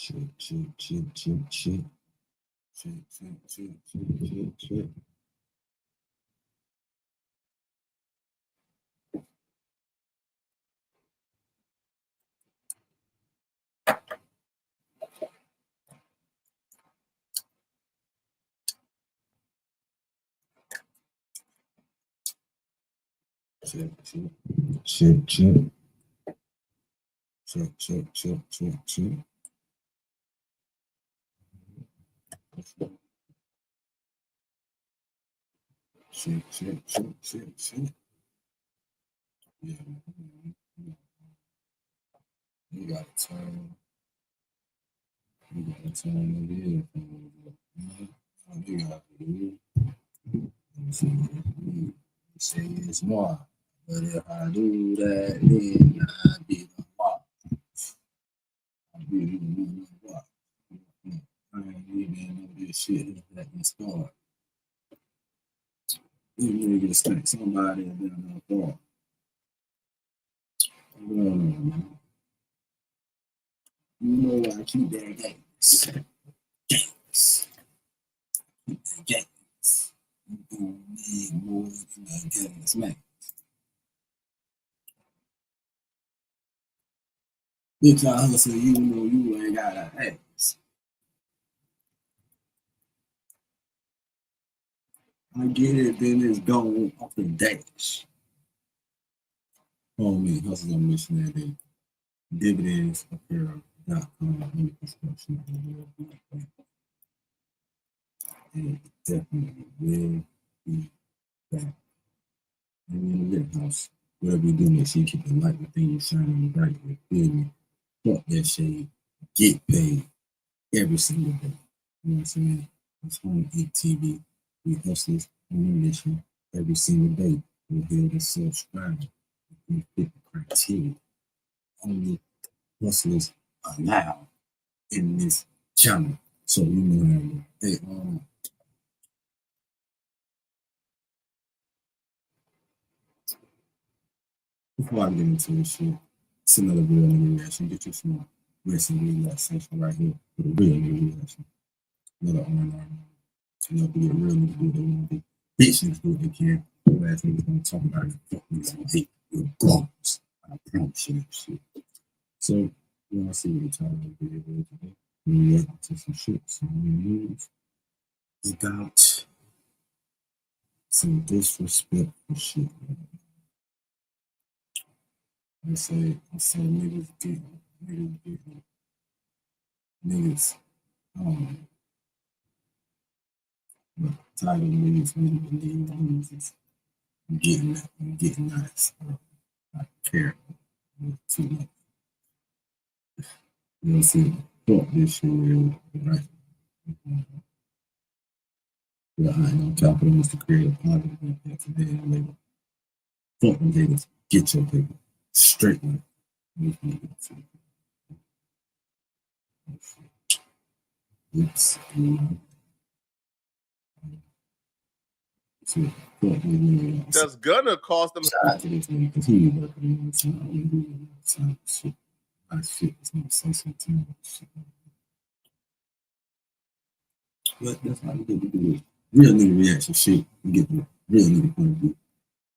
Yeah. You gotta turn. You gotta turn the vehicle. You gotta do. Say it's more. But if I do that, then I be the what? I be the what? I ain't even know this shit that can start. You niggas think somebody in there thought. You know I keep that games. Games. Keep that games. You gonna need more than that games, man. Bitch, I hustle, you know you ain't got a ass. I get it, then it's gone off the dash. Homie, hustle on missionary. Dividends apparel.com. Construction. And definitely will be back. And in the house, whatever you do, make sure you keep the light within you shining bright. You feel me? Fuck that shade. Get paid every single day. You know what I'm saying? It's Home Eat TV. We hustlers on a mission every single day. We're here to subscribe. We fit the criteria. Only hustlers allowed in this channel. So you know, hey, before I get into this shit, it's another real nigga reaction. Get you some wrestling relaxation right here with a real nigga reaction. Another R&R. You know, be a real nigga do what they want to do. Bitch niggas do what they can. Your ass niggas gonna talk about it. Fuck niggas gonna hate your balls. I promise you that shit. So, you wanna see what the title of the video is today? We react to some shit, some news about some disrespectful shit. I say niggas getting, niggas, but title niggas really believe niggas getting nice. I care too much. You know, see, fuck this shit real, right? Yeah, I know capital is to create a positive impact today and later. Fuck them niggas, get your paper. Straight one. Oops. That's gonna cost them. Shout out to this nigga because he working on time. Shit. My shit is not so sometimes. But that's how we do it. Real nigga reaction shit. We get the real nigga point of view.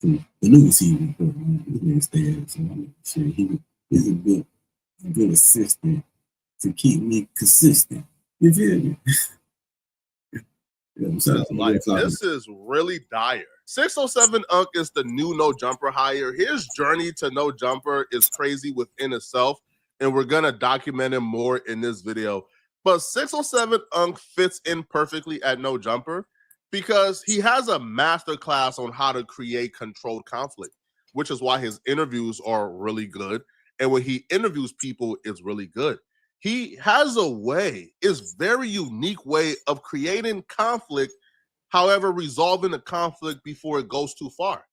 The new season, the nigga stay at it. So shit, he is a good assistant to keep me consistent. You feel me? Like, this is really dire. 607 Unk is the new No Jumper hire. His journey to No Jumper is crazy within itself, and we're gonna document him more in this video. But 607 Unk fits in perfectly at No Jumper because he has a master class on how to create controlled conflict, which is why his interviews are really good. And when he interviews people, it's really good. He has a way, is very unique way of creating conflict, however, resolving the conflict before it goes too far.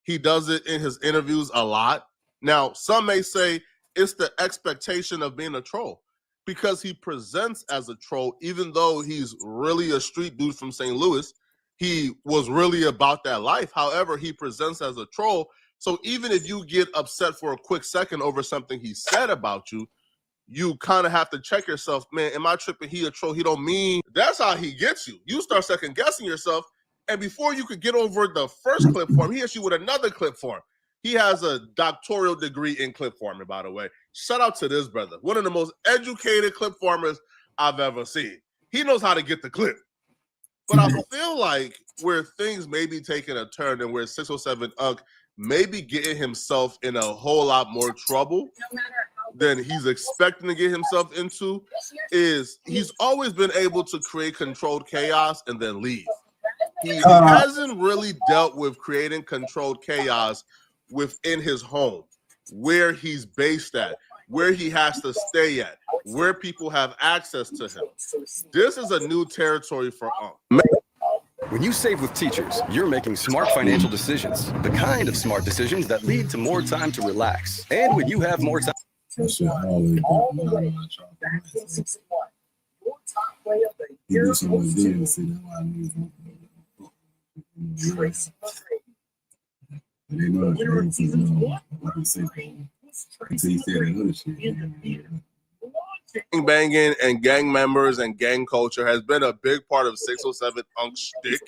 He does it in his interviews a lot. Now, some may say it's the expectation of being a troll because he presents as a troll, even though he's really a street dude from St. Louis. He was really about that life. However, he presents as a troll. So even if you get upset for a quick second over something he said about you, you kind of have to check yourself, man, am I tripping? He a troll, he don't mean. That's how he gets you. You start second guessing yourself, and before you could get over the first clip form, he hits you with another clip form. He has a doctoral degree in clip forming, by the way. Shout out to this brother. One of the most educated clip formers I've ever seen. He knows how to get the clip. But I feel like where things may be taking a turn and where 607 Unk may be getting himself in a whole lot more trouble than he's expecting to get himself into is he's always been able to create controlled chaos and then leave. He hasn't really dealt with creating controlled chaos within his home, where he's based at, where he has to stay at, where people have access to him. This is a new territory for Unk. When you save with Teachers, you're making smart financial decisions, the kind of smart decisions that lead to more time to relax. And when you have more time, Banging and gang members and gang culture has been a big part of 607 Unk's shtick,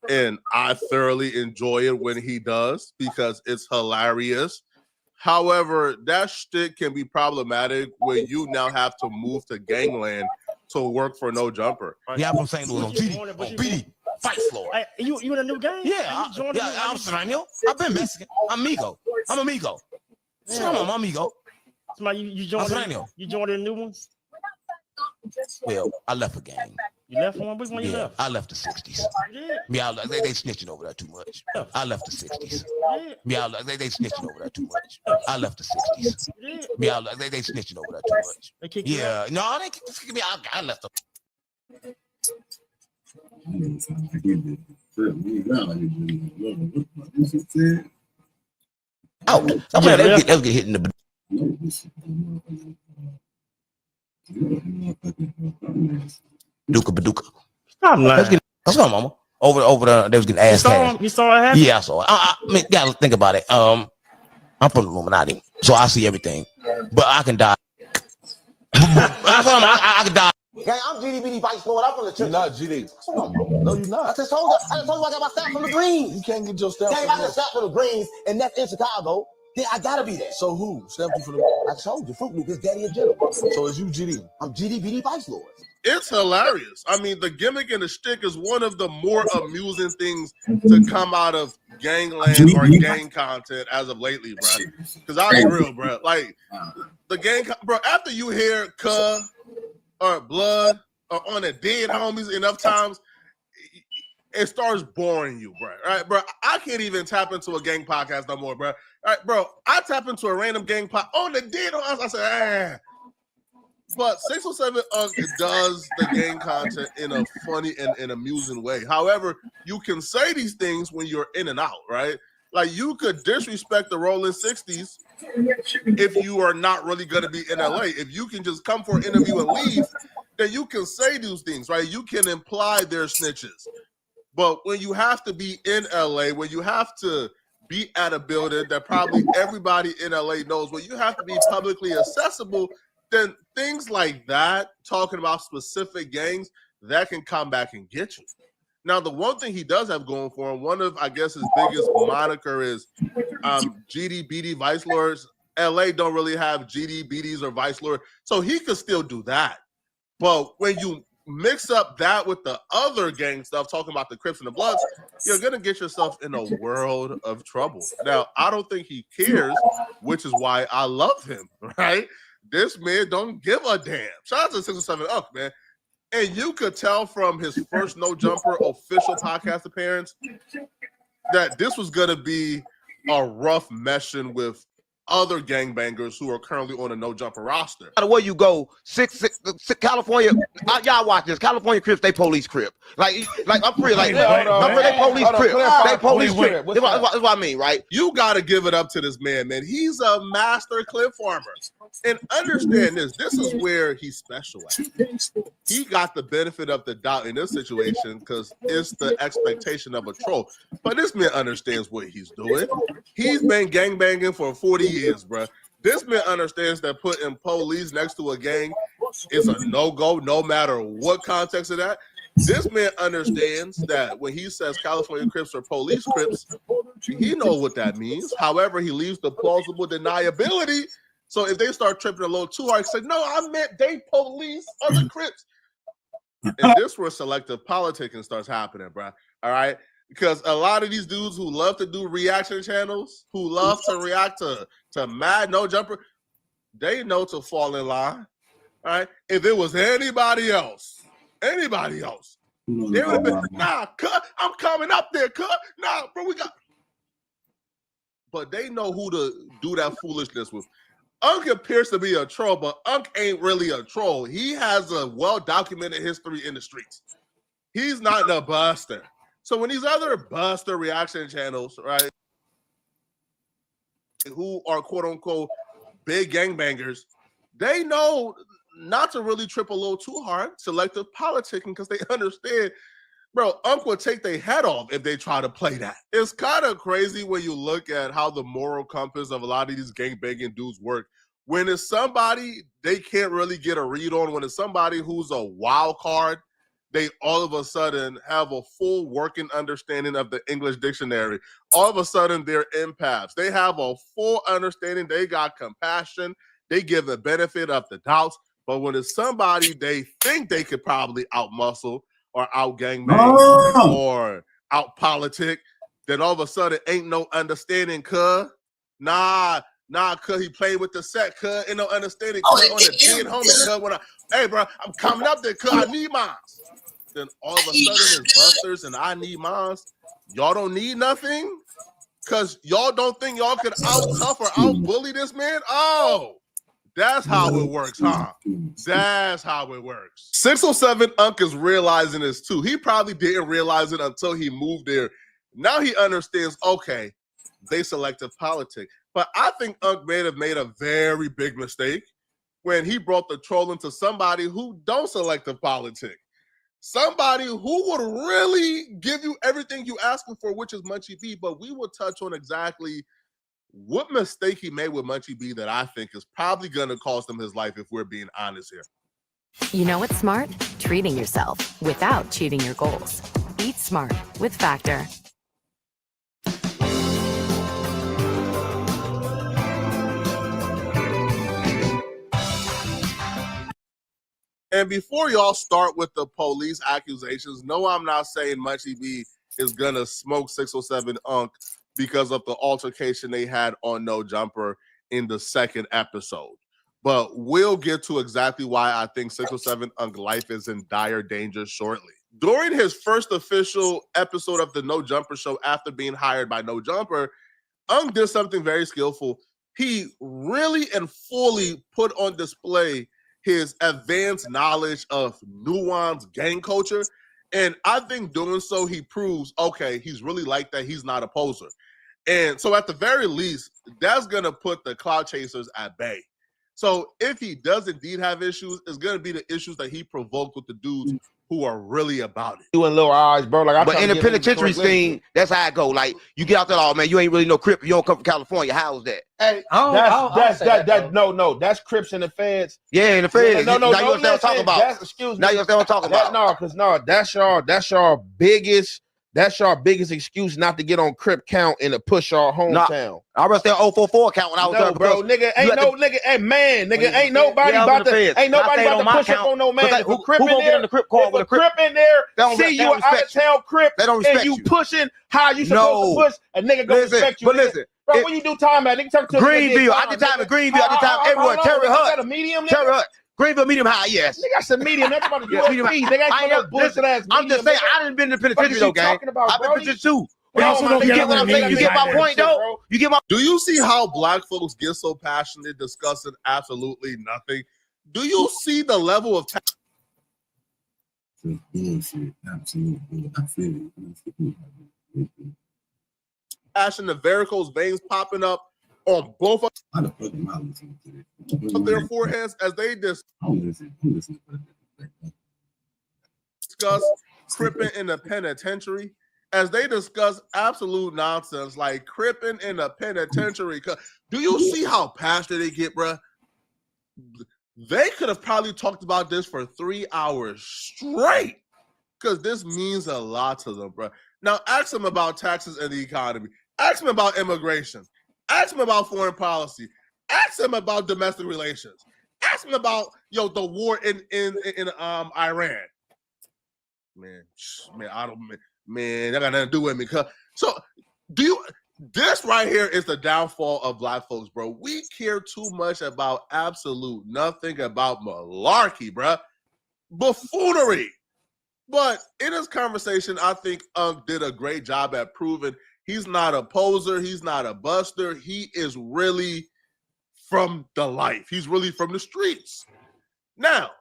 and I thoroughly enjoy it when he does because it's hilarious. However, that shtick can be problematic when you now have to move to gangland to work for No Jumper. Yeah, I'm from St. Louis. On BD, fight floor. Hey, you in a new gang? Yeah, I'm Serrano. I've been Mexican. I'm Migo. I'm amigo. Yeah. I'm amigo. Somebody, you joined the new ones? Well, I left a gang. You left one? Which one you left? I left the 60s. Yeah, they snitching over there too much. I left the 60s. Yeah, they snitching over there too much. I left the 60s. Yeah, they snitching over there too much. They kicked you out? No, they kicked me out. I left them. Out. Let's get hit in the. Baduka. Stop lying. That's my mama. Over there, they was getting ass tagged. You saw it happen? Yeah, I saw it. I mean, gotta think about it. I'm from the Illuminati, so I see everything. But I can die. I can die. Gang, I'm GDBD Vice Lord. I'm from the church. You're not GD. No, you're not. I just told you I got my staff from the Greens. You can't get your staff. Gang, I got staff from the Greens, and that's in Chicago. Then I gotta be there. So who staffed you for the? I told you, Fruit Loop is Daddy and Jill. So is you GD? I'm GDBD Vice Lord. It's hilarious. I mean, the gimmick and the shtick is one of the more amusing things to come out of gangland or gang content as of lately, bro. Because I'll be real, bro. Like the gang, bro. After you hear "Cuh" or "Blood" or "On the Dead Homies" enough times, it starts boring you, bro. Right, bro. I can't even tap into a gang podcast no more, bro. All right, bro. I tap into a random gang pod on the dead homies. I say, But 607 Unk does the gang content in a funny and amusing way. However, you can say these things when you're in and out, right? Like you could disrespect the Rolling 60s if you are not really going to be in LA. If you can just come for an interview and leave, then you can say these things, right? You can imply they're snitches. But when you have to be in LA, when you have to be at a building that probably everybody in LA knows, when you have to be publicly accessible, then things like that, talking about specific gangs, that can come back and get you. Now, the one thing he does have going for him, one of, I guess, his biggest moniker is GDBD Vice Lords. LA don't really have GDBDs or Vice Lord, so he could still do that. But when you mix up that with the other gang stuff, talking about the Crips and the Bloods, you're going to get yourself in a world of trouble. Now, I don't think he cares, which is why I love him, right? This man don't give a damn. Shout out to 607 Unk, man. And you could tell from his first No Jumper official podcast appearance that this was going to be a rough meshing with other gangbangers who are currently on a No Jumper roster. No matter where you go, California, y'all watch this. California Crips, they police Crip. Like I'm pretty like, they police Crip. They police Crip. That's what I mean, right? You got to give it up to this man, man. He's a master clip farmer. And understand this. This is where he's special at. He got the benefit of the doubt in this situation because it's the expectation of a troll. But this man understands what he's doing. He's been gangbanging for 40 years, bro. This man understands that putting police next to a gang is a no-go, no matter what context of that. This man understands that when he says California Crips or police Crips, he knows what that means. However, he leaves the plausible deniability. So if they start tripping a little too hard, he said, no, I meant they police other Crips. And this where selective politicking starts happening, bro. All right? Because a lot of these dudes who love to do reaction channels, who love to react to Mad No Jumper, they know to fall in line. All right? If it was anybody else, they would have been, nah, cut, I'm coming up there, cut. Nah, bro, we got. But they know who to do that foolishness with. Unc appears to be a troll, but Unc ain't really a troll. He has a well-documented history in the streets. He's not a buster. So when these other buster reaction channels, right, who are quote-unquote big gangbangers, they know not to really trip a little too hard, selective politicking, because they understand, bro, Unc will take their head off if they try to play that. It's kind of crazy when you look at how the moral compass of a lot of these gangbanging dudes work. When it's somebody they can't really get a read on, when it's somebody who's a wild card, they all of a sudden have a full working understanding of the English dictionary. All of a sudden, they're empaths. They have a full understanding. They got compassion. They give the benefit of the doubts. But when it's somebody they think they could probably out-muscle or out-gangbang or out-politic, then all of a sudden ain't no understanding, cuz. Nah, cuz he played with the set, cuz. Ain't no understanding, cuz. On the dead homie, cuz. Hey, bro, I'm coming up there, cuz. I need mine. Then all of a sudden it's busters and I need mines. Y'all don't need nothing? Because y'all don't think y'all could out-tough or out-bully this man? Oh. That's how it works, huh? That's how it works. 607 Unc is realizing this too. He probably didn't realize it until he moved there. Now he understands, okay, they selective politic. But I think Unc may have made a very big mistake when he brought the trolling to somebody who don't selective politic. Somebody who would really give you everything you asking for, which is Munchie B. But we will touch on exactly what mistake he made with Munchie B that I think is probably going to cost him his life if we're being honest here. You know what's smart? Treating yourself without cheating your goals. Eat smart with Factor. And before y'all start with the police accusations, no, I'm not saying Munchie B is going to smoke 607 Unc because of the altercation they had on No Jumper in the second episode. But we'll get to exactly why I think 607 Unc life is in dire danger shortly. During his first official episode of the No Jumper show after being hired by No Jumper, Unc did something very skillful. He really and fully put on display his advanced knowledge of nuanced gang culture. And I think doing so, he proves, okay, he's really like that. He's not a poser. And so at the very least, that's going to put the cloud chasers at bay. So if he does indeed have issues, it's going to be the issues that he provoked with the dudes who are really about it. You and little eyes, bro. Like, but in the penitentiary scene, that's how I go. Like, you get out there, oh man, you ain't really no Crip. You don't come from California. How's that? Hey, that's Crips in the feds. Yeah, in the feds. No, now you understand what I'm talking about. Excuse me. Now you understand what I'm talking about. That's your biggest. That's your biggest excuse not to get on Crip count and to push our hometown. I was there 044 count when I was there. Bro, nigga, ain't nobody about to push up on no man. If a Crip in there, if a Crip in there, see you an out-of-town Crip, and you pushing how you supposed to push, a nigga gonna respect you. But listen, bro, when you do time at, nigga, turn to Greenville. I did time at Greenville. I did time everywhere. Terry Hut. Terry Hut. Greenville medium high, yes. Nigga, that's a medium. That's about to do nigga, bullshit ass. I'm just saying, I didn't been in the penitentiary though, gang. I've been in the penitentiary too. You get what I'm saying? You get my point, though. You get my. Do you see how black folks get so passionate discussing absolutely nothing? Do you see the level of bullshit? Absolutely, I feel it. Passion, the varicose veins popping up on both of their foreheads as they discuss cripping in the penitentiary. as they discuss absolute nonsense like cripping in a penitentiary. Do you see how passionate they get, bruh? They could have probably talked about this for 3 hours straight because this means a lot to them, bruh. Now, ask them about taxes and the economy. Ask them about immigration. Ask them about foreign policy. Ask them about domestic relations. Ask them about the war in Iran. Man, that got nothing to do with me. So, this right here is the downfall of black folks, bro. We care too much about absolute nothing, about malarkey, bro. Buffoonery. But in this conversation, I think Unc did a great job at proving he's not a poser. He's not a buster. He is really from the life. He's really from the streets. Now,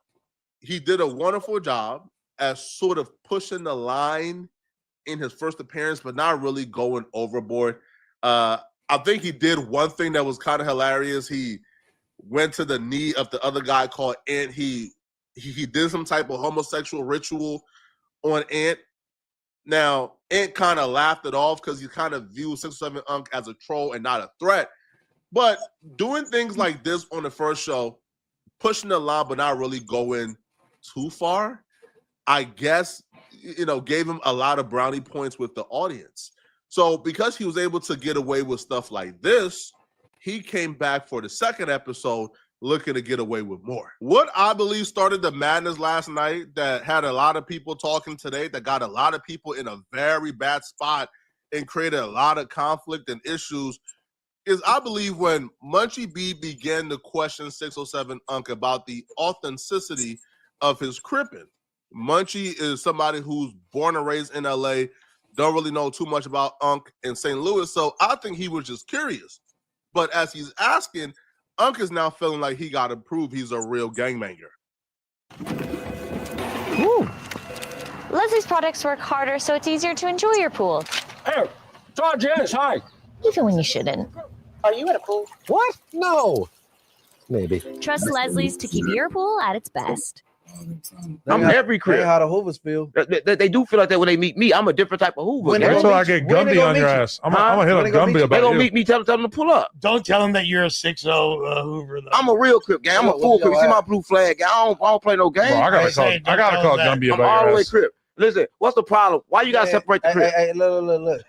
he did a wonderful job as sort of pushing the line in his first appearance, but not really going overboard. I think he did one thing that was kind of hilarious. He went to the knee of the other guy called Ant. He did some type of homosexual ritual on Ant. Now, Ant kind of laughed it off because he kind of viewed 607 Unc as a troll and not a threat. But doing things like this on the first show, pushing the line but not really going too far, I guess, gave him a lot of brownie points with the audience. So because he was able to get away with stuff like this, he came back for the second episode looking to get away with more. What I believe started the madness last night that had a lot of people talking today, that got a lot of people in a very bad spot and created a lot of conflict and issues, is I believe when Munchie B began to question 607 Unc about the authenticity of his cripping. Munchie is somebody who's born and raised in LA, don't really know too much about Unc in St. Louis, so I think he was just curious. But as he's asking, Unc is now feeling like he got to prove he's a real gangbanger. Woo. Leslie's products work harder, so it's easier to enjoy your pool. Hey, Janice, hi. Even when you shouldn't. Are you at a pool? What? No. Maybe. Trust Leslie's to keep your pool at its best. I'm every crib. How the Hoovers feel. They do feel like that when they meet me. I'm a different type of Hoover. That's why I get Gumby on your ass. I'm gonna hit up Gumby about They gonna meet me, tell them to pull up. Don't tell them that you're a 6'0" Hoover, though. I'm a real crib gang. I'm a full crib. You see my blue flag? I don't play no game. Bro, I gotta call Gumby about I'm all your the way ass. crib. Listen, what's the problem? Why you gotta separate the crib? Hey, look.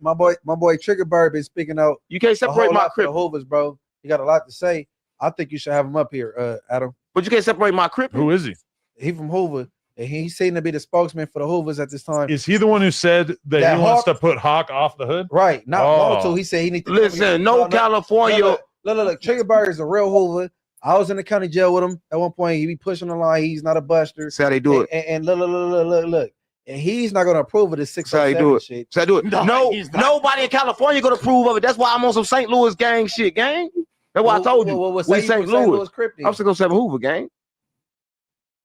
My boy Trigger Bird been speaking out. You can't separate my crib. The Hoovers, bro. He got a lot to say. I think you should have him up here, Adam. But you can't separate my crib. Who is he? He from Hoover, and he's seen to be the spokesman for the Hoovers at this time. Is he the one who said that he wants to put Hawk off the hood? Right. Not want to. He said he needs to listen. California. Look. Trigger Bird is a real Hoover. I was in the county jail with him at one point. He be pushing the line. He's not a buster. That's how they do it. And look. And he's not gonna approve of this 607 shit. So I do it. No, nobody in California gonna approve of it. That's why I'm on some St. Louis gang shit, gang. That's why I told you. We St. Louis. I'm 607 Hoover, gang.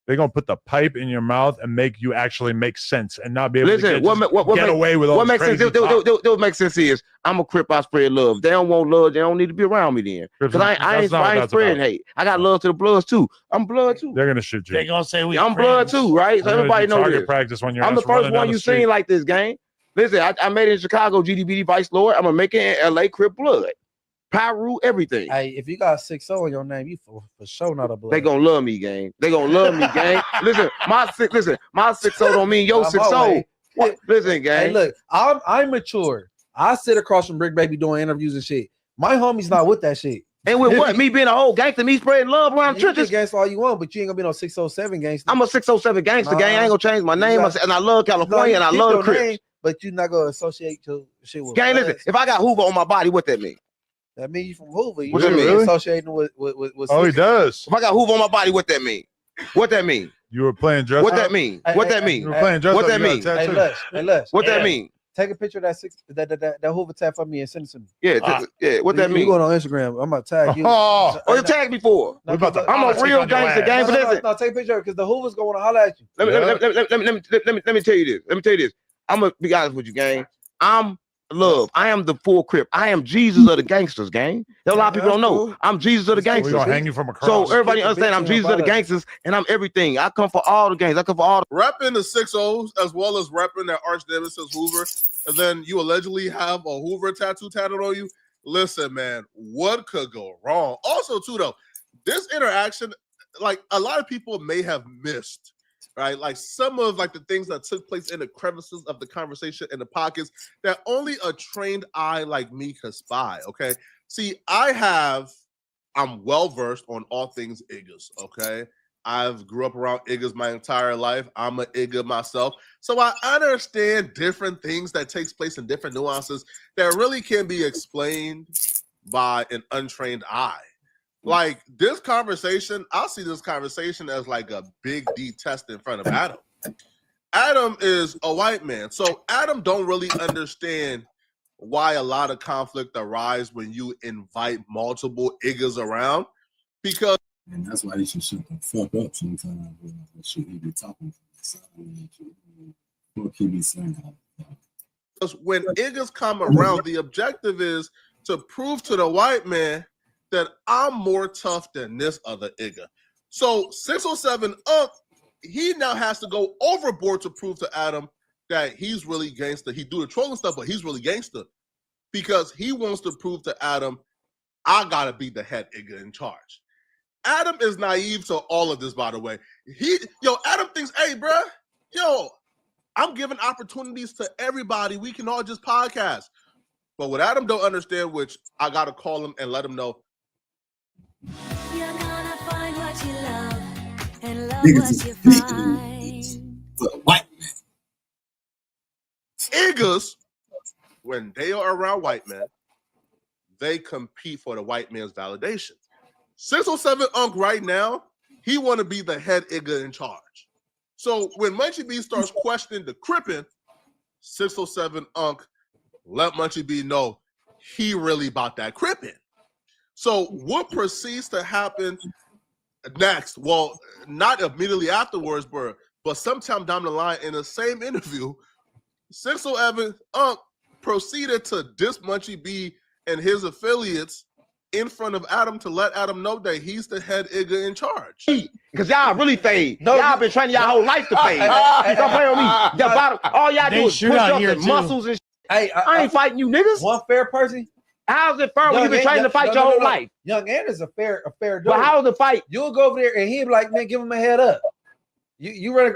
They're gonna put the pipe in your mouth and make you actually make sense and not be able to get away with all what this makes sense. What makes sense is I'm a crip. I spread love. They don't want love. They don't need to be around me then. Because I ain't spreading hate. I got love to the Bloods too. I'm blood too. They're gonna shoot you. They're gonna say I'm blood too, right? So everybody knows this. Practice when you're I'm the first one you seen like this, gang. Listen, I made it in Chicago, GDBD Vice Lord. I'm gonna make it in LA, Crip Blood. Pyru, everything. Hey, if you got 6'0" in your name, you for sure not a blood. They gonna love me, gang. They gonna love me, gang. Listen, my 6'0" don't mean your 6'0". Listen, gang. Hey, look, I'm mature. I sit across from Brick Baby doing interviews and shit. My homie's not with that shit. And with what? Me being a whole gangster, me spreading love around churches. Gangster all you want, but you ain't gonna be no 607 gangster. I'm a 607 gangster, gang. I ain't gonna change my name. And I love California and I love the Crips. But you're not gonna associate your shit with gang. Listen, if I got Hoover on my body, what that mean? That means you from Hoover. You what that mean? Associating with oh, he does. If I got Hoover on my body, what that mean? What that mean? You were playing dress. What that mean? What that mean? You were playing dress. What that mean? Hey, Les. What that mean? Take a picture of that Hoover tag for me and send it to me. Yeah, What that mean? You going on Instagram? I'm gonna tag you. Oh, you tagged me for? I'm a real gangster, gang. But listen, no, take a picture because the Hoover's going to holler at you. Let me tell you this. I'm gonna be honest with you, gang. I'm love. I am the full Crip. I am Jesus of the gangsters, gang. A lot of people don't know. I'm Jesus of the gangsters. We're gonna hang you from a cross. So everybody understand I'm Jesus of the gangsters, and I'm everything. I come for all the gangs. I come for all. Repping the 6-0s as well as repping that Arch Nemesis Hoover, and then you allegedly have a Hoover tattoo tatted on you. Listen, man, what could go wrong? Also, too, though, this interaction, like a lot of people may have missed, right? Like some of like the things that took place in the crevices of the conversation in the pockets that only a trained eye like me could spy. Okay, see, I'm well versed on all things Iggas. Okay, I've grew up around Iggas my entire life. I'm an Igga myself, so I understand different things that takes place in different nuances that really can be explained by an untrained eye. Like this conversation, I see this conversation as like a big D test in front of Adam. Adam is a white man, so Adam don't really understand why a lot of conflict arises when you invite multiple Iggas around, because and that's why they should shut the fuck up sometimes. They shouldn't be talking from the side. What can be saying? Because when Iggas come around, the objective is to prove to the white man that I'm more tough than this other Igga. So 607 he now has to go overboard to prove to Adam that he's really gangster. He do the trolling stuff, but he's really gangster because he wants to prove to Adam, I gotta be the head Igga in charge. Adam is naive to all of this, by the way. Adam thinks, hey, bruh, I'm giving opportunities to everybody. We can all just podcast. But what Adam don't understand, which I gotta call him and let him know, you're gonna find what you love and love what you find. White man. Iggas, when they are around white men, they compete for the white man's validation. 607 right now, he want to be the head Igga in charge. So when Munchie B starts questioning the Crippin, 607 let Munchie B know he really about that Crippin. So what proceeds to happen next? Well, not immediately afterwards, but sometime down the line in the same interview, 607 proceeded to diss Munchie B and his affiliates in front of Adam to let Adam know that he's the head Igga in charge. Because y'all really fade. Y'all been training y'all whole life to fade. Don't play with me. All y'all do is push up and muscles and shit. Hey, I ain't fighting you niggas. One fair person. How's it fair when you've been training to fight your whole life? Young Ant is a fair dude. But how's the fight? You'll go over there and he'll be like, man, give him a head up. You run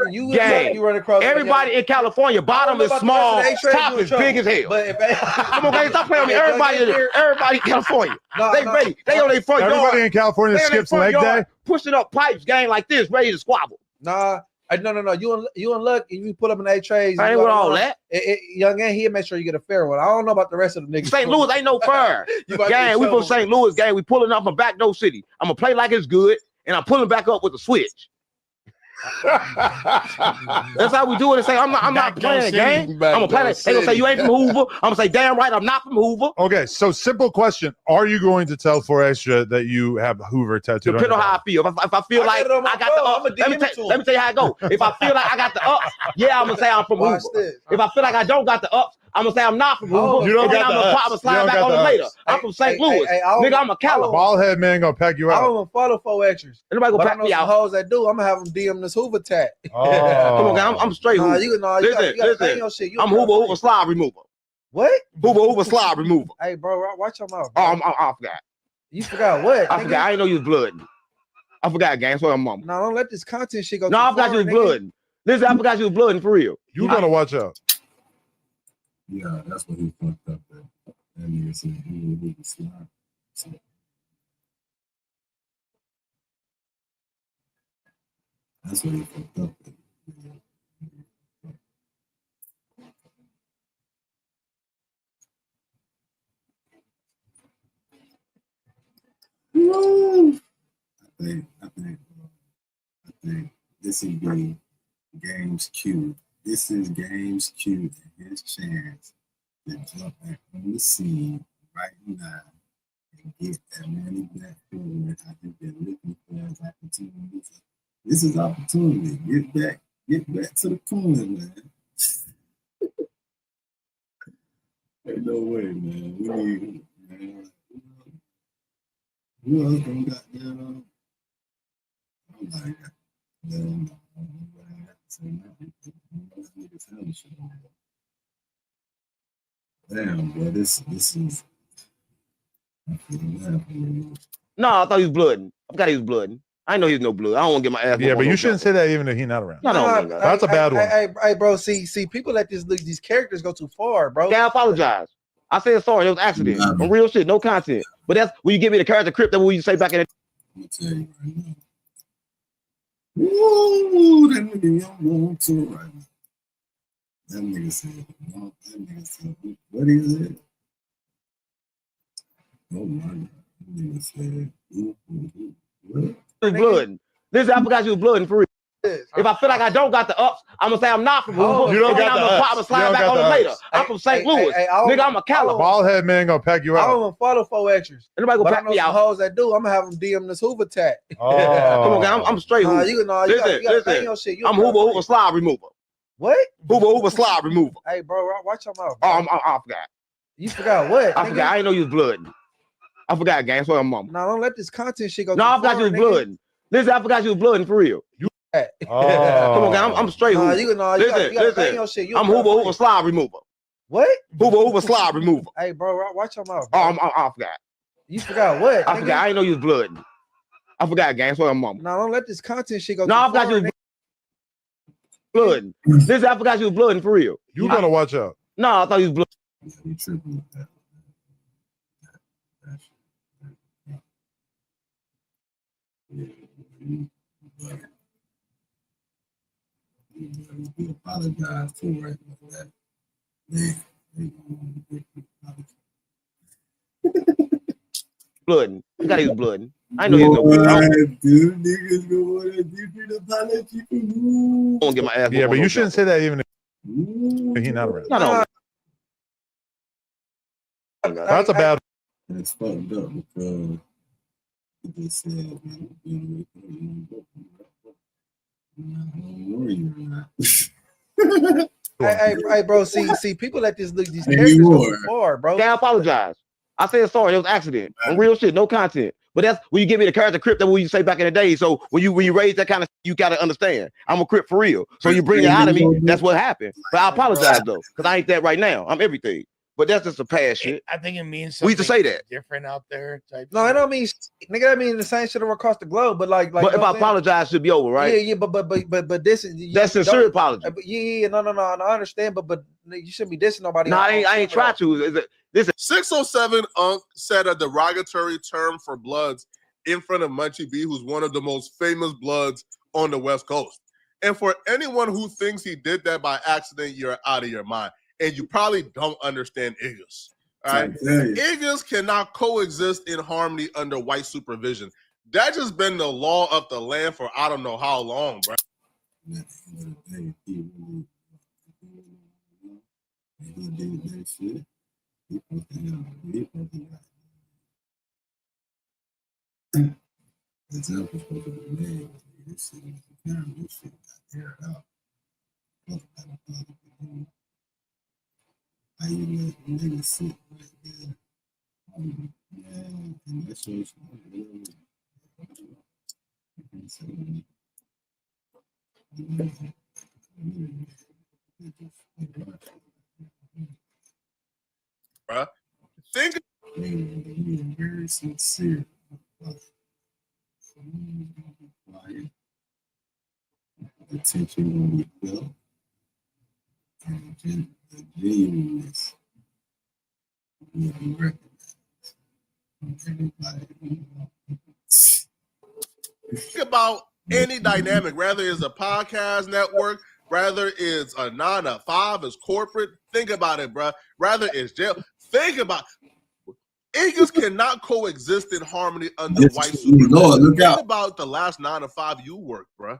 across. Everybody in California, bottom is small, top is big as hell. But come on, guys, stop playing with me. Everybody in California, they ready. They on their front yard. Everybody in California skips leg day, pushing up pipes, gang like this, ready to squabble. No. You and Luck, if you pull up in A-Trays. I ain't with all that. Young Ant, he'll make sure you get a fair one. I don't know about the rest of the niggas. St. Louis ain't no fair. Gang, we from St. Louis, gang. We pulling up from back door city. I'm gonna play like it's good, and I'm pulling back up with a switch. That's how we do it. And say I'm not playing a game. I'm gonna play like, they gonna say you ain't from Hoover. I'm gonna say damn right I'm not from Hoover. Okay, so simple question: are you going to tell 4 Extra that you have Hoover tattooed? Depending on how I feel. If I feel like I got the up, let me tell you how it go. If I feel like I got the up, yeah, I'm gonna say I'm from Hoover. If I feel like I don't got the ups, I'm gonna say I'm not from Hoover. You don't got the ups. I'm gonna slide back on it later. I'm from St. Louis. Nigga, I'm a California. Bald head man gonna pack you out. I don't follow 4 Extras. Anybody gonna pack me out? Hoes that do, I'm gonna have them DM this Hoover tat. Oh. Come on, guys, I'm straight Hoover. Listen. I'm Hoover slide remover. What? Hoover slide remover. Hey, bro, watch your mouth. Oh, I forgot. You forgot what? I forgot. I didn't know you was blood. I forgot, gang. That's what I'm mama. No, don't let this content shit go. No, I forgot you was blood. Listen, I forgot you was blood for real. You gotta watch out. Yeah, that's what he fucked up at. That nigga said he was slide. So. That's what he fucked up at. I think this is Games Q. This is Games Q and his chance to jump back on the scene right now and get that money back forward. I think they're looking for his opportunity. This is opportunity. Get back to the corner, man. no way, man. We need, man. Who else don't got down? I'm like, damn, boy, this is. No, I thought he was blooding. I forgot he was blooding. I didn't know he was no blood. I don't want to get my ass. Yeah, but you shouldn't say that even if he's not around. No, that's a bad one. Hey, bro. See, people let these characters go too far, bro. Yeah, I apologize. I said sorry. It was an accident. On real shit, no content. But that's when you give me the character crypt. That what you say back in the. I'm gonna tell you right now. Ooh, that nigga young on too right now. That nigga said, what is it? Oh my God. That nigga said, what? Blood. Listen, I forgot you was blooding for real. If I feel like I don't got the ups, I'm gonna say I'm not from Hoover. You don't got the ups. I'm gonna slide back on them later. I'm from St. Louis. Nigga, I'm a Caliber. Bald head man gonna pack you I out. don't even follow 4 extras. Anybody gonna pack me out? Hoes that do, I'm gonna have them DM this Hoover tag. Come on, guys. I'm straight Hoover. Listen. Your shit. I'm Hoover slide remover. What? Hoover slide remover. Hey, bro, watch your mouth. Oh, I forgot. You forgot what? I forgot. I didn't know you was blooding. I forgot, gang. That's what I'm mama. No, don't let this content shit go. No, I forgot you was blooding. Listen, I forgot you was blooding for real. Come on, guys. I'm straight Hoover. Listen. Your shit. I'm Hoover slide remover. What? Hoover slide remover. Hey, bro, watch your mouth. Oh, I forgot. You forgot what? I forgot. I didn't know you was blooding. I forgot, gang. That's what I'm mama. No, don't let this content shit go. No, I forgot you was blooding. Listen, I forgot you was blooding for real. You gotta watch out. No, I thought you was blooding. We apologize for right now that blooding. You got he was blooding. I know he was no blood. Dude, niggas go want a different apology for who? Don't get my ass. Yeah, but you shouldn't say that even if he's not around. No. That's a bad. It's fucked up because he just said, man, Hey, bro. See, people let these characters go too far, bro. Yeah, I apologize. I said sorry. It was an accident. On real shit, no content. But that's when you give me the character crypt. That what you say back in the day. So when you raise that kind of, you gotta understand. I'm a crypt for real. So you bring it out of me. That's what happened. But I apologize though, because I ain't that right now. I'm everything. But that's just a past shit. I think it means we used to say that different out there. No, it don't mean nigga. That mean the same shit across the globe. But like but if I apologize, it should be over, right? Yeah. But this is that's sincere apology. Yeah. No. I understand. But you shouldn't be dissing nobody. No, I ain't try to. Listen, 607 Unc said a derogatory term for Bloods in front of Munchie B, who's one of the most famous Bloods on the West Coast. And for anyone who thinks he did that by accident, you're out of your mind. And you probably don't understand Iggas. All right. Iggas cannot coexist in harmony under white supervision. That just been the law of the land for I don't know how long, bro. Example supposed to be made. This shit got aired out. How you let niggas sit right there? Man, and that shows bruh, think very sincere. The tension will be felt, and the genuineness will be recognized from everybody. Think about any dynamic, whether it's a podcast network, whether it's a 9 to 5, it's corporate. Think about it, bro. Rather it's jail. Think about Iggas cannot coexist in harmony under white supervision. Look out. Think about the last 9 to 5 you worked, bro,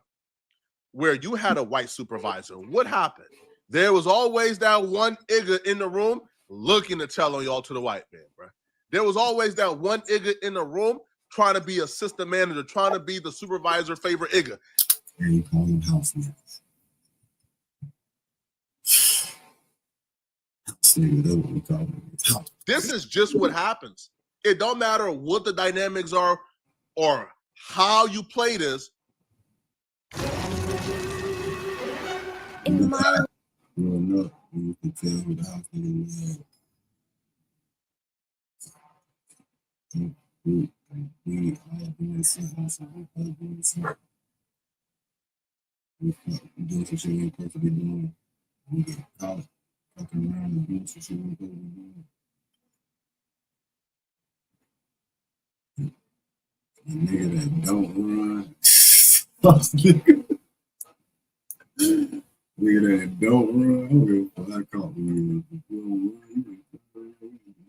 where you had a white supervisor. What happened? There was always that one Igga in the room looking to tell on y'all to the white man, bro. There was always that one Igga in the room trying to be a system manager, trying to be the supervisor favorite Igga. And you call them house niggas. This is just what happens. It don't matter what the dynamics are or how you play this. In my growing up, you can tell who the house nigga was. We all doing something, so we all doing something. We doing some shit we ain't supposed to be doing. We get caught fucking around and doing some shit we ain't supposed to be doing. A nigga that don't run, fuck nigga. Nigga that don't run, I don't give a fuck. I caught me. If you don't run, you ain't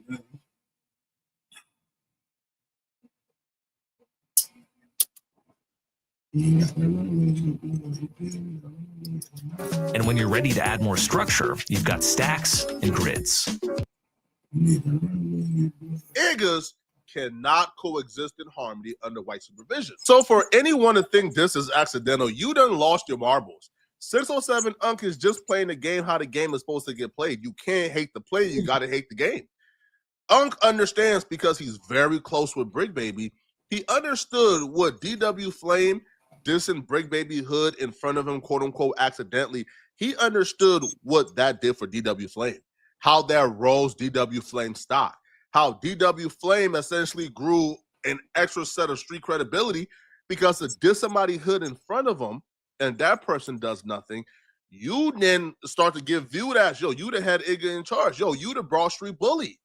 run. And when you're ready to add more structure, you've got stacks and grids. Niggas cannot coexist in harmony under white supervision. So for anyone to think this is accidental, you done lost your marbles. 607 Unc is just playing the game how the game is supposed to get played. You can't hate the play, you gotta hate the game. Unc understands because he's very close with Brick Baby. He understood what DW Flame dissing Brick Baby Hood in front of him, quote unquote, accidentally. He understood what that did for DW Flame, how that rose DW Flame stock, how DW Flame essentially grew an extra set of street credibility because to diss somebody Hood in front of him and that person does nothing, you then start to get viewed as, yo, you the head Igga in charge. Yo, you the Broad Street bully.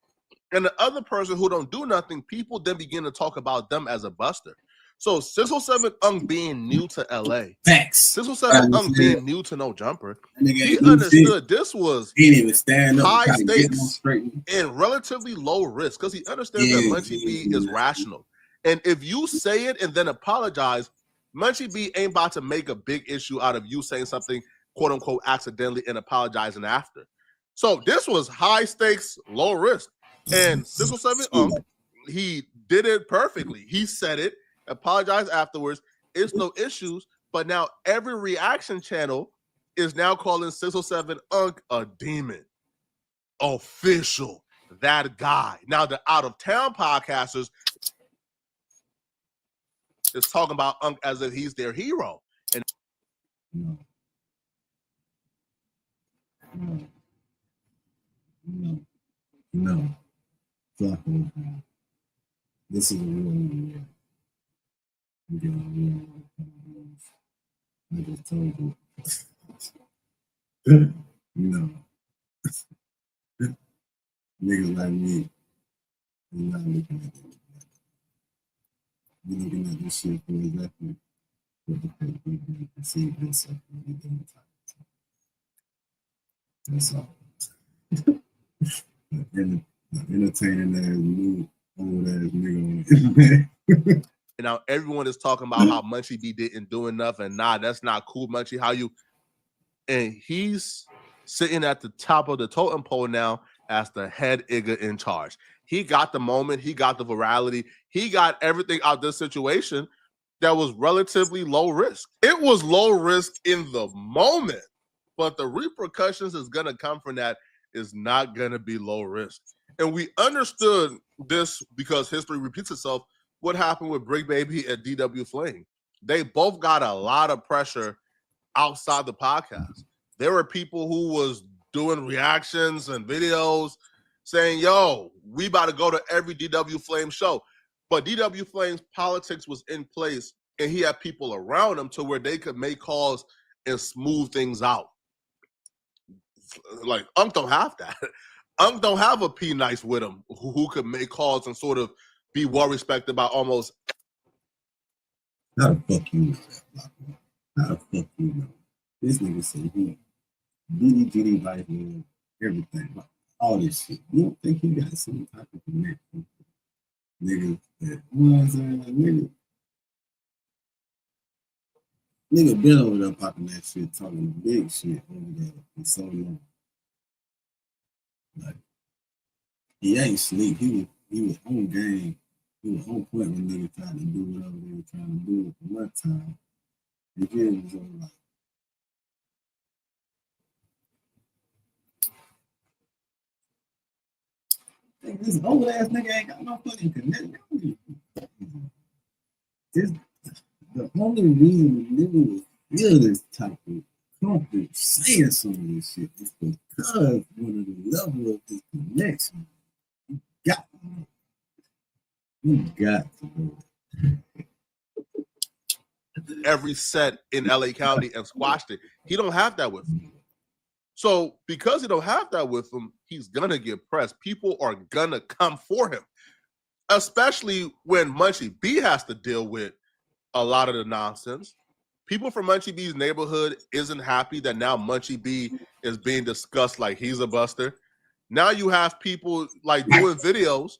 And the other person who don't do nothing, people then begin to talk about them as a buster. So 607 Unc being new to LA, 607 Unc being new to No Jumper, he understood this was high stakes and relatively low risk because he understands that Munchie B is rational. And if you say it and then apologize, Munchie B ain't about to make a big issue out of you saying something, quote unquote, accidentally and apologizing after. So this was high stakes, low risk. And 607 Unc, he did it perfectly. He said it, apologized afterwards. It's no issues. But now every reaction channel is now calling 607 Unc a demon. Official. That guy. Now the out of town podcasters is talking about Unc as if he's their hero. And No. This is a real one. I just told you. No. Niggas like me, they're not looking at it. You're looking at this shit for exactly what the people do perceive themselves when they do the That's all. Entertaining ass new old ass nigga on the internet. And now everyone is talking about how Munchie B didn't do enough, and nah, that's not cool, Munchie. How you? And he's sitting at the top of the totem pole now as the head Igga in charge. He got the moment, he got the virality, he got everything out of this situation that was relatively low risk. It was low risk in the moment, but the repercussions is gonna come from that is not gonna be low risk. And we understood this because history repeats itself. What happened with Brick Baby and DW Flame? They both got a lot of pressure outside the podcast. There were people who was doing reactions and videos saying, yo, we about to go to every DW Flame show. But DW Flame's politics was in place and he had people around him to where they could make calls and smooth things out. Like, Unc don't have that. Unc don't have a P Nice with him who could make calls and sort of be well respected by almost. How the fuck you know that? How the fuck you know? This nigga said he BD life, man, everything, all this shit. You don't think he got some type of connection? Nigga, that, you know what I'm saying? Nigga been over there popping that shit, talking big shit over there for so long. Like, he ain't sleep. He was on game. He was on point when niggas tried to do whatever they were trying to do for one time. And then it was all like, This old ass nigga ain't got no fucking connection. The only reason the nigga would feel this type of comfort saying some of this shit is because one of the level of his connection. You got to know. Every set in LA County and squashed it. He don't have that with him. So because he don't have that with him, he's gonna get pressed. People are gonna come for him, especially when Munchie B has to deal with a lot of the nonsense. People from Munchie B's neighborhood isn't happy that now Munchie B is being discussed like he's a buster. Now you have people like doing videos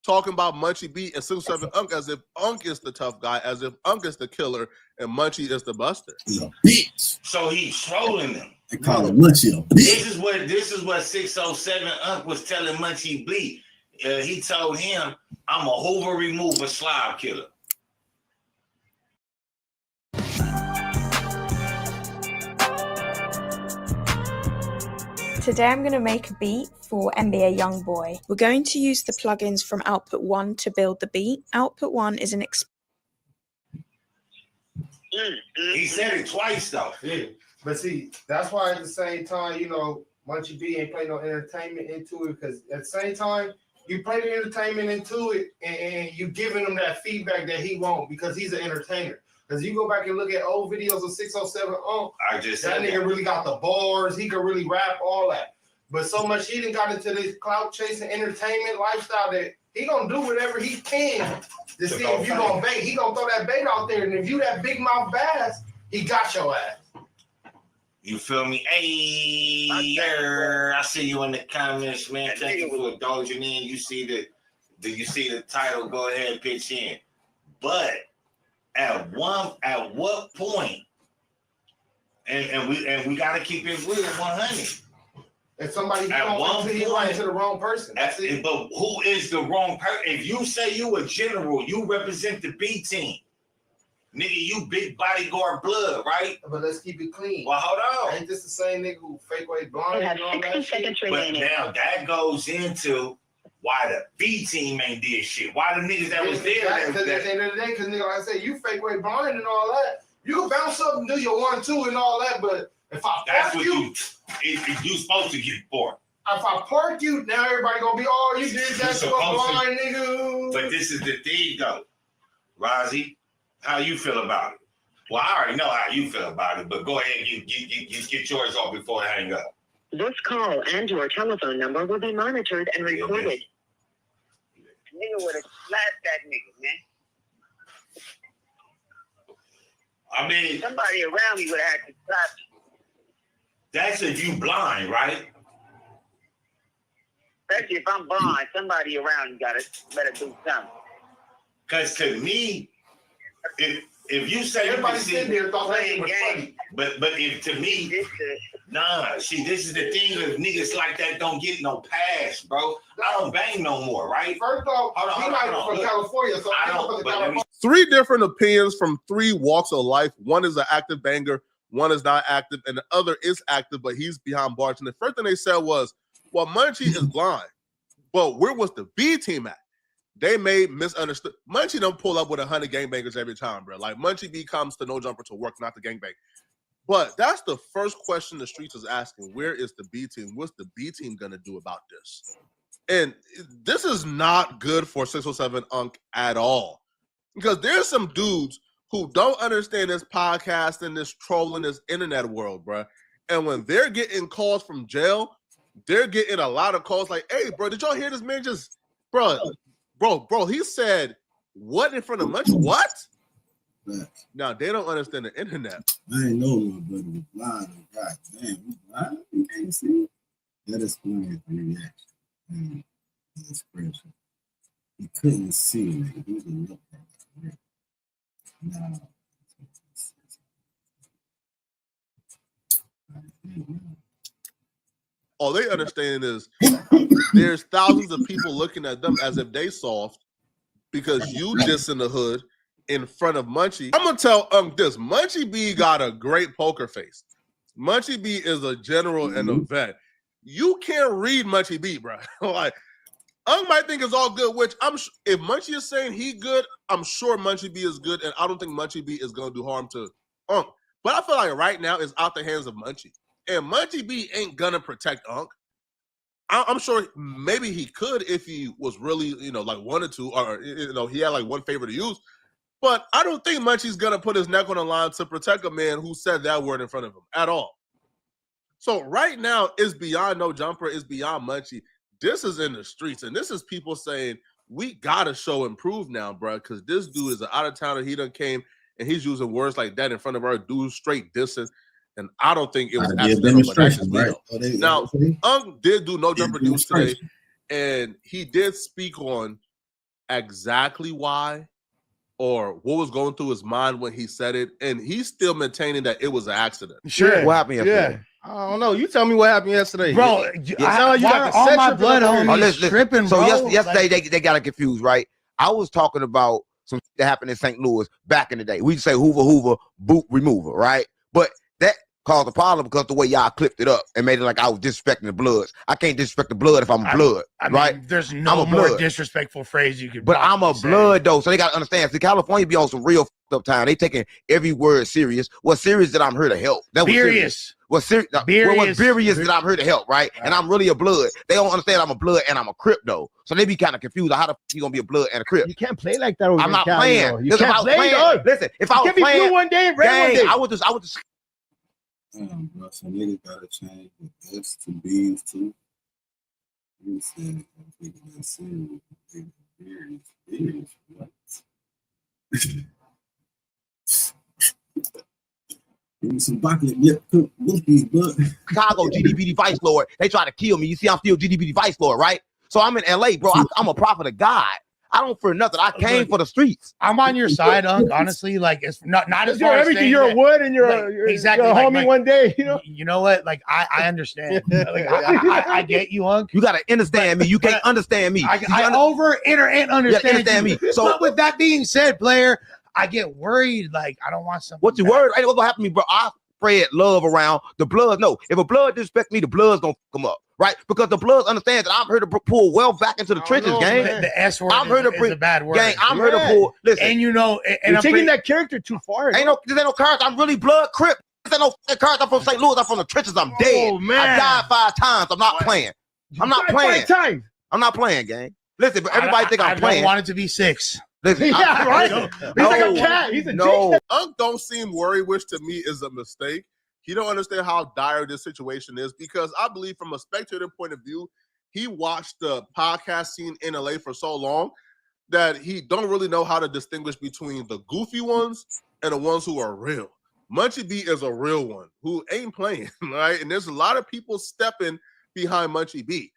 talking about Munchie B and 607 Unc as if Unc is the tough guy, as if Unc is the killer and Munchie is the buster. He's a bitch. So he's trolling them. They call him Munchie a bitch. This is what 607 Unc was telling Munchie B. He told him, "I'm a Hoover remover slob killer." Today I'm going to make a beat for NBA Youngboy. We're going to use the plugins from Output One to build the beat. Output One is an He said it twice though. Yeah, but see, that's why at the same time, you know, Munchie B ain't play no entertainment into it, because at the same time, you play the entertainment into it and you giving him that feedback that he won't, because he's an entertainer. Because you go back and look at old videos of 607 that nigga really got the bars. He could really rap, all that. But so much he done got into this clout chasing entertainment lifestyle that he gonna do whatever he can to see if you gonna bait. He gonna throw that bait out there, and if you that big mouth bass, he got your ass. You feel me? Hey, I see you in the comments, man. Thank you for indulging in. You see the title? Go ahead and pitch in. But at what point, and we gotta keep it real 100. If somebody at one point, he went to the wrong person. That's it. But who is the wrong person? If you say you a general, you represent the B team. Nigga, you big bodyguard blood, right? But let's keep it clean. Well, hold on. Ain't this the same nigga who fake way blind and all that shit? But now that goes into why the B team ain't did shit. Why the niggas that was there? Because at the end of the day, because nigga, like I said, you fake way blind and all that. You can bounce up and do your 1-2 and all that, but if I that's park what you supposed to get for. If I park you, now everybody gonna be, oh, you did that to a blind nigga. But this is the thing, though, Rozzy. How you feel about it? Well, I already know how you feel about it, but go ahead and get yours off before I hang up. This call and your telephone number will be monitored and recorded. Nigga would have slapped that nigga, man. I mean, somebody around me would have had to slap you. That's if you blind, right? Especially if I'm blind, somebody around you better do something. Because to me, if you say everybody sitting there thought that was funny, but if to me, this is the thing. If niggas like that don't get no pass, bro, I don't bang no more, right? First off, he might from California, so I don't. Three different opinions from three walks of life. One is an active banger, one is not active, and the other is active, but he's behind bars. And the first thing they said was, well, Munchie is blind, but where was the B team at? They may misunderstood. Munchie don't pull up with 100 gangbangers every time, bro. Like, Munchie B comes to No Jumper to work, not the gangbang. But that's the first question the streets is asking. Where is the B team? What's the B team going to do about this? And this is not good for 607 Unc at all. Because there's some dudes who don't understand this podcast and this trolling, this internet world, bro. And when they're getting calls from jail, they're getting a lot of calls like, hey, bro, did y'all hear this man just, bro, he said, what in front of Munchie? What? Now, they don't understand the internet. I ain't know my brother was blind. God damn, he's blind? You can't see? That explains the reaction and the expression. He couldn't see it. He didn't look at it. Now, all they understand is there's thousands of people looking at them as if they soft because you just in the hood in front of Munchie. I'm gonna tell this: Munchie B got a great poker face. Munchie B is a general and a vet. You can't read Munchie B, bro. Like, Unk might think it's all good, which if Munchie is saying he good, I'm sure Munchie B is good, and I don't think Munchie B is going to do harm to Unk. But I feel like right now it's out the hands of Munchie. And Munchie B ain't going to protect Unk. I'm sure maybe he could if he was really, like wanted to, or, he had like one favor to use. But I don't think Munchie's going to put his neck on the line to protect a man who said that word in front of him at all. So right now, it's beyond No Jumper. It's beyond Munchie. This is in the streets, and this is people saying, we got to show and prove now, bro, because this dude is an out-of-towner. He done came, and he's using words like that in front of our dude, straight distance. And I don't think it was accidental. Right? Now, Unk did do No Jumper News today, and he did speak on exactly why or what was going through his mind when he said it, and he's still maintaining that it was an accident. Sure. What happened yesterday? Yeah. I don't know. You tell me what happened yesterday, bro. I got all my blood on me tripping, so bro. Yesterday they got it confused, right? I was talking about some that happened in St. Louis back in the day. We just say Hoover, boot remover, right? But that caused a problem because the way y'all clipped it up and made it like I was disrespecting the Bloods. I can't disrespect the Blood if I'm a Blood, right? Mean, there's no more disrespectful phrase you could. But I'm a Blood though, so they got to understand. See, California be on some real up time. They taking every word serious. What serious that I'm here to help? That was serious. What serious that I'm here to help, right? And I'm really a Blood. They don't understand I'm a Blood and I'm a Crip though. So they be kind of confused. How the f you gonna be a Blood and a Crip? You can't play like that. I'm not playing. You can't play. Listen, if I was playing blue one day, red one day, I would just. Bro, so niggas gotta change the S to B's too. You said I'm taking that serious. What? Give me some broccoli, Chicago GDP Vice Lord. They try to kill me. You see, I'm still GDP Vice Lord, right? So I'm in LA, bro. I'm a prophet of God. I don't fear nothing. I came for the streets. I'm on your side, Unk. Honestly, like it's not as far as everything. You're a Wood, and you're exactly you're a homie one day. You know. You know what? Like I understand. Like I get you, Unk. You gotta understand me. You can't understand me. I understand me. So, but with that being said, player, I get worried. Like I don't want something. What you worried? Ain't what's gonna happen to me, bro? I spread love around the Blood. No, if a Blood disrespect me, the Blood's gonna come up. Right, because the Bloods understand that I'm here to pull wealth back into the trenches, gang. The S word I'm here to bring a bad word, gang. I'm here to pull. Listen, and you know, and you're taking that character too far. This ain't no character. I'm really Blood Crip. This ain't no character. I'm from St. Louis. I'm from the trenches. I'm dead. Oh, man. I died 5 times. I'm not playing. I'm not playing. 5 times. I'm not playing, gang. Listen, but everybody think I'm playing. I want it to be 6. Listen, yeah, right. He's like a cat. He's a no. Unk don't seem worried, which to me is a mistake. He don't understand how dire this situation is because I believe from a spectator point of view, he watched the podcast scene in LA for so long that he don't really know how to distinguish between the goofy ones and the ones who are real. Munchie B is a real one who ain't playing, right? And there's a lot of people stepping behind Munchie B.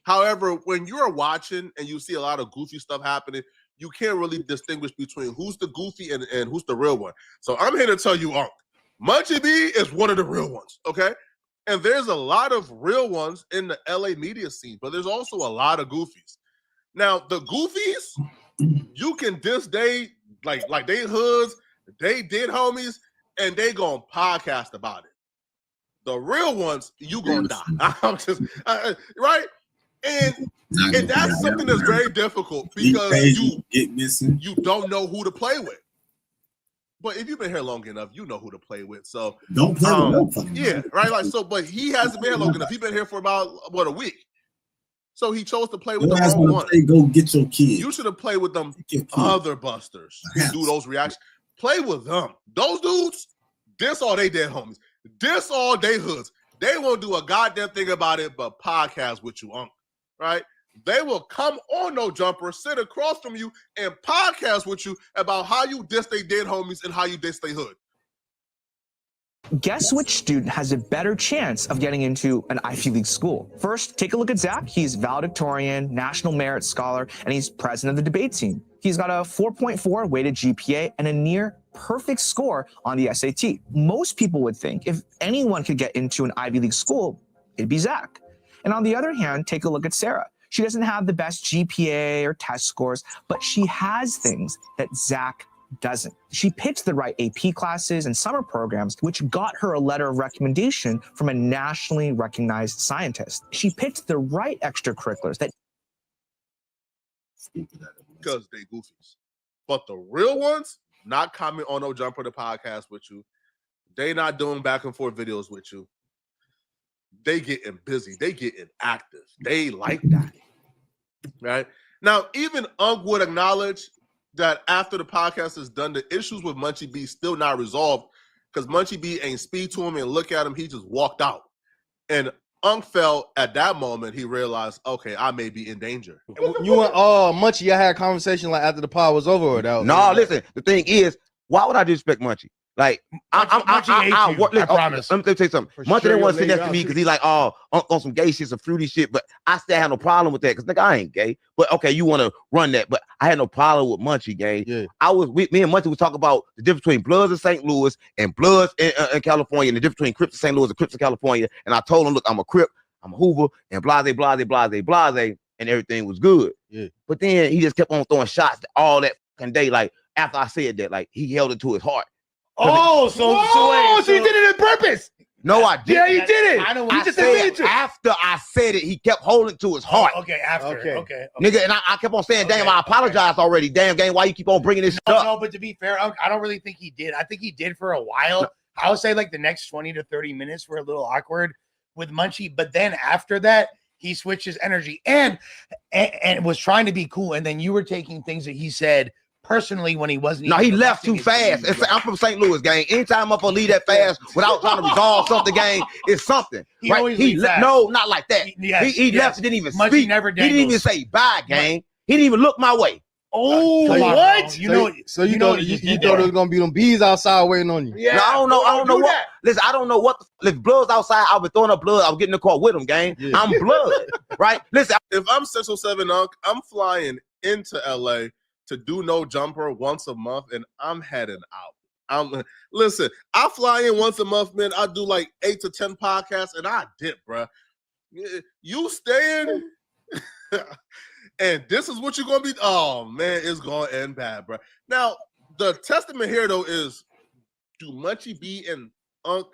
However, when you're watching and you see a lot of goofy stuff happening, you can't really distinguish between who's the goofy and who's the real one. So I'm here to tell you, Unk, Munchie B is one of the real ones, okay? And there's a lot of real ones in the LA media scene, but there's also a lot of goofies. Now, the goofies, you can diss they like they hoods, they did homies, and they gonna podcast about it. The real ones, you gonna die. I'm just right, and that's something that's very difficult because you don't know who to play with. But if you've been here long enough, you know who to play with. So don't play with them. Yeah, right. Like so, but he hasn't been here long enough. He's been here for about a week. So he chose to play with the wrong one. Go get your kids. You should have played with them other busters who do those reactions. Play with them. Those dudes, diss all they dead homies. Diss all they hoods. They won't do a goddamn thing about it but podcast with you, Unk. Right? They will come on No Jumper, sit across from you, and podcast with you about how you diss they dead homies and how you diss they hood. Guess which student has a better chance of getting into an Ivy League school? First, take a look at Zach. He's valedictorian, National Merit Scholar, and he's president of the debate team. He's got a 4.4 weighted GPA and a near perfect score on the SAT. Most people would think if anyone could get into an Ivy League school, it'd be Zach. And on the other hand, take a look at Sarah. She doesn't have the best GPA or test scores, but she has things that Zach doesn't. She picked the right AP classes and summer programs, which got her a letter of recommendation from a nationally recognized scientist. She picked the right extracurriculars that speak to that. Because they goofies. But the real ones, not comment on No Jumper the podcast with you. They not doing back and forth videos with you. They getting busy. They getting active. They like that. Right? Now, even Unk would acknowledge that after the podcast is done, the issues with Munchie B still not resolved because Munchie B ain't speak to him and look at him. He just walked out. And Unk felt at that moment, he realized, okay, I may be in danger. You and Munchie, I had a conversation like after the pod was over. No, listen, the thing is, why would I disrespect Munchie? Like, I promise. Let me tell you something. Munchie didn't want to sit next to me because he like, on some gay shit, some fruity shit. But I still had no problem with that because nigga, I ain't gay. But okay, you want to run that, but I had no problem with Munchie, gang. Yeah. Me and Munchie was talking about the difference between Bloods in St. Louis and Bloods in California, and the difference between Crips in St. Louis and Crips in California. And I told him, look, I'm a Crip, I'm a Hoover, and blase, and everything was good. Yeah. But then he just kept on throwing shots all that fucking day. Like after I said that, like he held it to his heart. So you did it on purpose. No, I didn't. Yeah, you did it. I know. After I said it, he kept holding it to his heart. Okay. Nigga, and I kept on saying, damn, I apologize already. Damn, gang, why you keep on bringing this up? No, but to be fair, I don't really think he did. I think he did for a while. No. I would say like the next 20 to 30 minutes were a little awkward with Munchie. But then after that, he switched his energy and was trying to be cool. And then you were taking things that he said personally when he wasn't. No, he left too fast. I'm from St. Louis, gang. Anytime I'm gonna leave that fast without trying to resolve something, gang, it's something. He no, not like that. He left and didn't even speak. He didn't even say bye, gang. He didn't even look my way. Oh, what? You thought it was gonna be them bees outside waiting on you. Yeah, no, I don't know what. Listen, I don't know what. If Blood's outside, I'll be throwing up blood. I'll get in the car with him, gang. Yeah. I'm Blood, right? Listen, if I'm 607 Unk, I'm flying into LA to do No Jumper once a month, and I'm heading out. Listen, I fly in once a month, man. I do like 8 to 10 podcasts, and I dip, bro. You staying, and this is what you're gonna be. Oh man, it's gonna end bad, bro. Now the testament here though is, do Munchie B and Unk,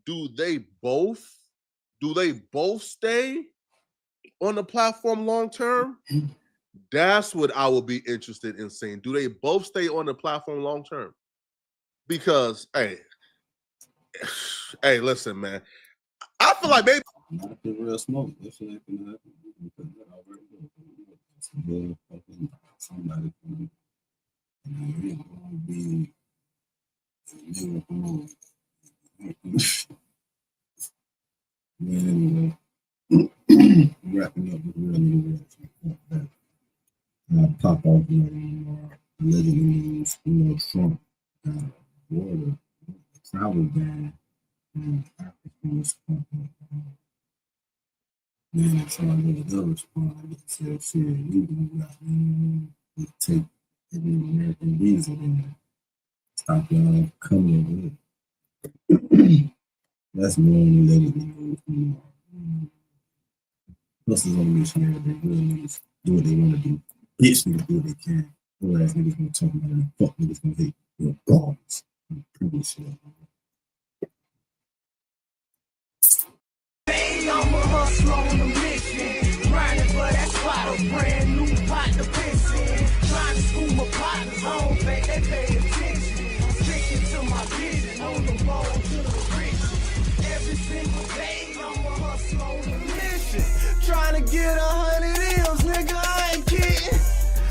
do they both stay on the platform long term? That's what I would be interested in seeing. Do they both stay on the platform long term? Because, hey, listen, man. I feel like maybe not the real smoke. That's what happened. Somebody be man. Wrapping up with real pop off, allegedly, Trump border travel ban, and Africans. Man, that's all I really do respond. I get to say, you do take every American visa and stop y'all coming over. That's more allegedly. Plus, is on this man, they really do what they want to do. Bitch niggas do what they can. Your ass niggas gonna talk about it. Fuck niggas gonna hate your balls. Hey, I'm a hustler on a mission. Grinding for that spot, a brand new pot to piss in. Trying to school my partners home, they pay attention. Sticking to my vision, on the road to the riches. Every single day, I'm a hustler on a mission. Trying to get 100 M's, nigga, I ain't kidding.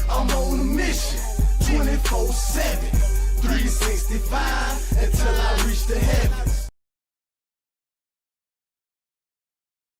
I'm on a mission, 24/7, 365.